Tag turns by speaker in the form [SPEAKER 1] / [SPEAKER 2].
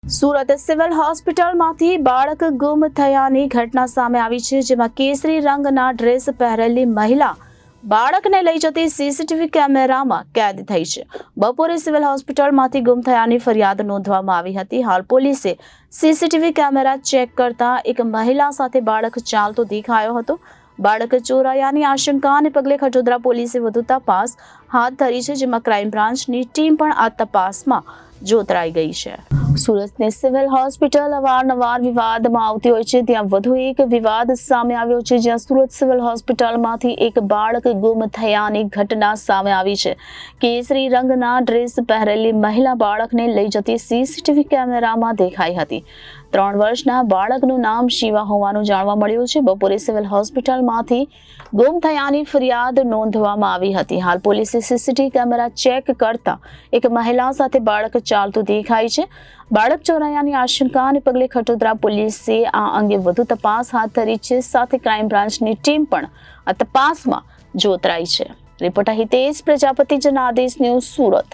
[SPEAKER 1] Surat civil હોસ્પિટલમાંથી બાળક ગુમ થયાની ઘટના સામે આવી છે, જેમાં કેસરી રંગના ડ્રેસ પહેરેલી મહિલા બાળકને લઈ જતી સીસીટીવી કેમેરામાં કેદ થઈ છે. બપોરે સિવિલ હોસ્પિટલમાંથી ગુમ થયાની ફરિયાદ નોંધવામાં આવી હતી. હાલ પોલીસે સીસીટીવી કેમેરા ચેક કરતા એક મહિલા સાથે બાળક ચાલતો દેખાયો હતો. બાળક ચોરાયાની આશંકાને પગલે ખટોદરા પોલીસે વધુ તપાસ હાથ ધરી છે, જેમાં ક્રાઇમ બ્રાન્ચની ટીમ પણ આ તપાસમાં જોતરાઈ ગઈ છે. સુરતની સિવિલ હોસ્પિટલ અવારનવાર વિવાદમાં આવતી હોય છે, ત્યાં વધુ એક વિવાદ સામે આવ્યો છે, જ્યાં સુરત સિવિલ હોસ્પિટલમાંથી એક બાળક ગુમ થયાની ઘટના સામે આવી છે. કેસરી રંગના ડ્રેસ પહેરેલી મહિલા બાળકને લઈ જતી સીસીટીવી કેમેરામાં દેખાઈ હતી. 3 વર્ષના બાળકનું નામ શિવા હોવાનું જાણવા મળ્યું છે. બપોરે સિવિલ હોસ્પિટલમાંથી ગુમ થયાની ફરિયાદ નોંધવામાં આવી હતી. હાલ પોલીસે સીસીટીવી કેમેરા ચેક કરતા એક મહિલા સાથે બાળક ચાલતું દેખાય છે. બાળક ચોરાયાની આશંકાને પગલે ખટોદરા પોલીસે આ અંગે વધુ તપાસ હાથ ધરી છે. સાથે ક્રાઇમ બ્રાન્ચની ટીમ પણ આ તપાસમાં જોતરાઈ છે. Reporter Hitesh Prajapati, Janadesh news, Surat.